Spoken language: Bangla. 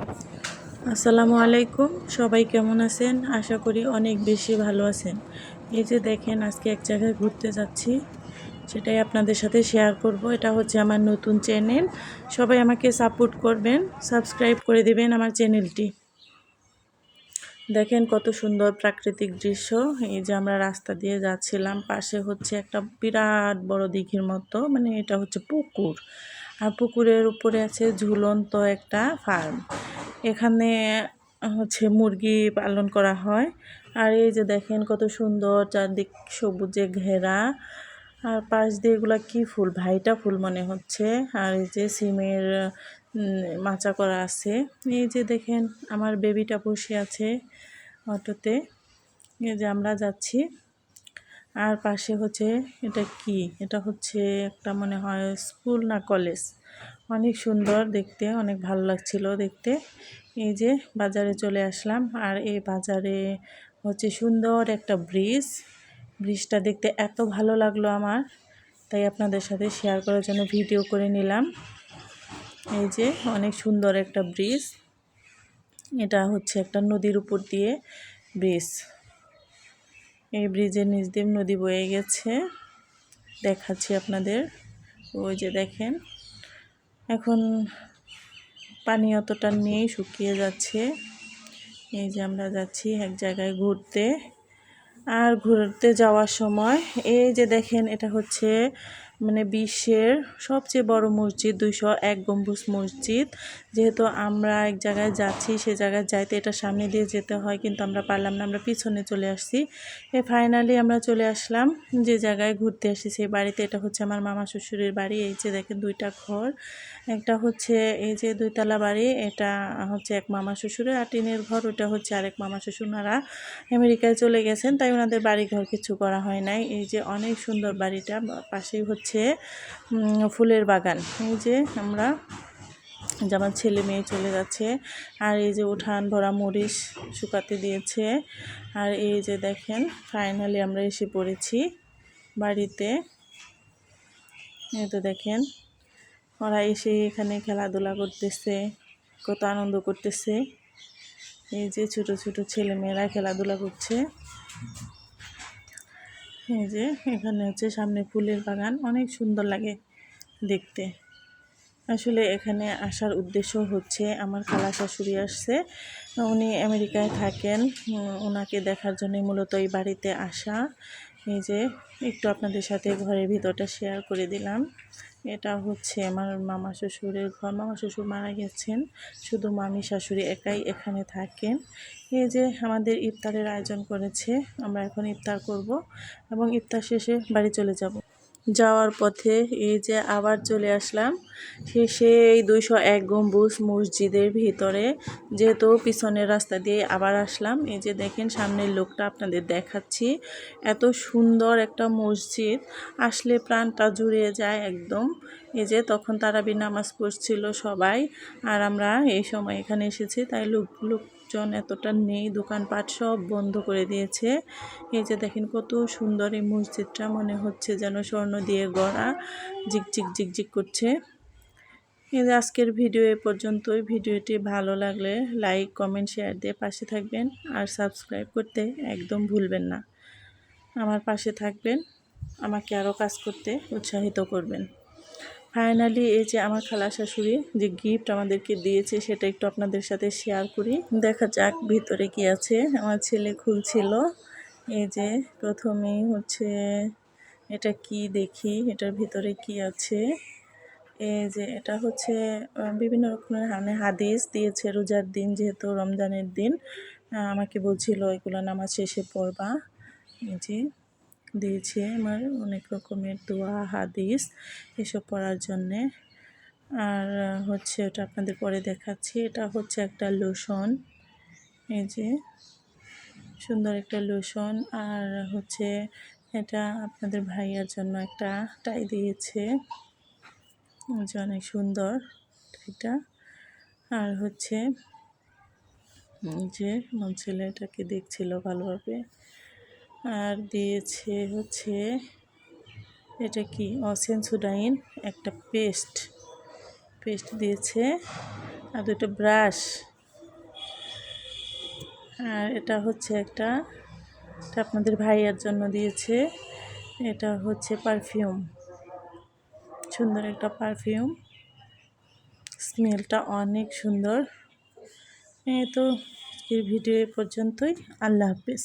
আসসালামু আলাইকুম, সবাই কেমন আছেন? আশা করি অনেক বেশি ভালো আছেন। এই যে দেখেন, আজকে এক জায়গায় ঘুরতে যাচ্ছি, সেটাই আপনাদের সাথে শেয়ার করব। এটা হচ্ছে আমার নতুন চ্যানেল। সবাই আমাকে সাপোর্ট করবেন, সাবস্ক্রাইব করে দিবেন আমার চ্যানেলটি। দেখেন কত সুন্দর প্রাকৃতিক দৃশ্য। এই যে আমরা রাস্তা দিয়ে যাচ্ছিলাম, পাশে হচ্ছে একটা বিরাট বড় দিঘির মতো, মানে এটা হচ্ছে পুকুর। আর পুকুরের উপরে আছে ঝুলন্ত একটা ফার্ম। এখানে হচ্ছে মুরগি পালন করা হয়। আর এই যে দেখেন কত সুন্দর, চারদিক সবুজে ঘেরা। আর পাশ দিয়ে এগুলা কি ফুল, ভাইটা ফুল মনে হচ্ছে। আর এই যে সিমের মাচা করা আছে। এই যে দেখেন আমার বেবিটা বসে আছে অটোতে। এই যে আমরা যাচ্ছি। আর পাশে হচ্ছে এটা কি, এটা হচ্ছে একটা মনে হয় স্কুল না কলেজ। অনেক সুন্দর দেখতে, অনেক ভালো লাগছিল দেখতে। এই যে বাজারে চলে আসলাম। আর এই বাজারে হচ্ছে সুন্দর একটা ব্রিজটা দেখতে এত ভালো লাগলো আমার, তাই আপনাদের সাথে শেয়ার করার জন্য ভিডিও করে নিলাম। এই যে অনেক সুন্দর একটা ব্রিজ, এটা হচ্ছে একটা নদীর উপর দিয়ে ব্রিজ। এই ব্রিজের নিচ দিয়ে নদী বয়ে গেছে, দেখাচ্ছি আপনাদের। ওই যে দেখেন, এখন পানি অতটা নেই, শুকিয়ে যাচ্ছে। এই যে আমরা যাচ্ছি এক জায়গায় ঘুরতে। আর ঘুরতে যাওয়ার সময় এই যে দেখেন, এটা হচ্ছে মানে বিশ্বের সবচেয়ে বড় মসজিদ, 201 গম্বুজ মসজিদ। যেহেতু আমরা এক জায়গায় যাচ্ছি, সে জায়গায় যাইতে এটা সামনে দিয়ে যেতে হয়, কিন্তু আমরা পারলাম না, আমরা পিছনে চলে আসছি। ফাইনালি আমরা চলে আসলাম যে জায়গায় ঘুরতে আসি, সেই বাড়িতে। এটা হচ্ছে আমার মামা শ্বশুরের বাড়ি। এই যে দেখেন দুইটা ঘর, একটা হচ্ছে এই যে 2 তলা বাড়ি, এটা হচ্ছে এক মামা শ্বশুরের। আর টিনের ঘর, ওটা হচ্ছে আরেক মামা শ্বশুর। ওনারা আমেরিকায় চলে গেছেন, তাই ওনাদের বাড়ি ঘর কিছু করা হয় নাই। এই যে অনেক সুন্দর বাড়িটা, পাশেই হচ্ছে ফুলের বাগান। এই যে আমরা, যে আমার ছেলে মেয়ে চলে যাচ্ছে। আর এই যে উঠান ভরা মরিচ শুকাতে দিয়েছে। আর এই যে দেখেন ফাইনালি আমরা এসে পড়েছি বাড়িতে। এই তো দেখেন, ওরা এসে এখানে খেলাধুলা করতেছে, কত আনন্দ করতেছে। এই যে ছোট ছোট ছেলে মেয়েরা খেলাধুলা করছে। এই যে এখানে হচ্ছে সামনে ফুলের বাগান, অনেক সুন্দর লাগে দেখতে। আসলে এখানে আসার উদ্দেশ্য হচ্ছে, আমার খালা শাশুড়ি আসছে, উনি আমেরিকায় থাকেন। ওনাকে দেখার জন্যই মূলত এই বাড়িতে আসা। এই যে একটু আপনাদের সাথে ঘরের ভিতরটা শেয়ার করে দিলাম। এটা হচ্ছে আমার মামা শ্বশুরের ঘর। মামা শ্বশুর মারা গেছেন, শুধু মামি শাশুড়ি একাই এখানে থাকেন। এই যে আমাদের ইফতারের আয়োজন করেছে, আমরা এখন ইফতার করব এবং ইফতার শেষে বাড়ি চলে যাব। যাওয়ার পথে এই যে আবার চলে আসলাম সেই 201 গম্বুজ মসজিদের ভিতরে। যেহেতু পিছনের রাস্তা দিয়ে আবার আসলাম। এই যে দেখেন সামনের লোকটা আপনাদের দেখাচ্ছি। এত সুন্দর একটা মসজিদ, আসলে প্রাণটা জুড়িয়ে যায় একদম। এই যে তখন তারাবির নামাজ পড়ছিল সবাই, আর আমরা এই সময় এখানে এসেছি, তাই লোকজন এতটা নেই, দোকানপাট সব বন্ধ করে দিয়েছে। এই যে দেখেন কত সুন্দর এই মসজিদটা, মনে হচ্ছে যেন স্বর্ণ দিয়ে গড়া, ঝিকঝিক ঝিকঝিক করছে। এই যে আজকের ভিডিও এ পর্যন্তই। ভিডিওটি ভালো লাগলে লাইক কমেন্ট শেয়ার দিয়ে পাশে থাকবেন, আর সাবস্ক্রাইব করতে একদম ভুলবেন না। আমার পাশে থাকবেন, আমাকে আরও কাজ করতে উৎসাহিত করবেন। ফাইনালি এই যে আমার খালা শাশুড়ি যে গিফট আমাদেরকে দিয়েছে, সেটা একটু আপনাদের সাথে শেয়ার করি। দেখা যাক ভিতরে কি আছে। আমার ছেলে খুলছিল। এই যে প্রথমেই হচ্ছে এটা কি দেখি, এটার ভিতরে কি আছে। এই যে এটা হচ্ছে বিভিন্ন রকমের হাদিস দিয়েছে রোজার দিন, যেহেতু রমজানের দিন। আমাকে বলছিল এগুলো নামাজ শেষে পড়বা। এই যে দিয়েছে আমার অনেক রকমের দোয়া হাদিস এসব পড়ার জন্যে। আর হচ্ছে ওটা আপনাদের পরে দেখাচ্ছি। এটা হচ্ছে একটা লোশন, এই যে সুন্দর একটা লোশন। আর হচ্ছে এটা আপনাদের ভাইয়ার জন্য একটা টাই দিয়েছে, যে অনেক সুন্দর এটা। আর হচ্ছে যে আমার ছেলে এটাকে দেখছিল ভালোভাবে। আর দিয়েছে হচ্ছে এটা কি, সেন্সোডাইন একটা পেস্ট দিয়েছে। আর দুটো ব্রাশ, আর এটা হচ্ছে এটা আপনাদের ভাইয়ার জন্য দিয়েছে। এটা হচ্ছে পারফিউম, সুন্দর একটা পারফিউম, স্মেলটা অনেক সুন্দর। এই তো, এই ভিডিও এ পর্যন্তই। আল্লাহ হাফেজ।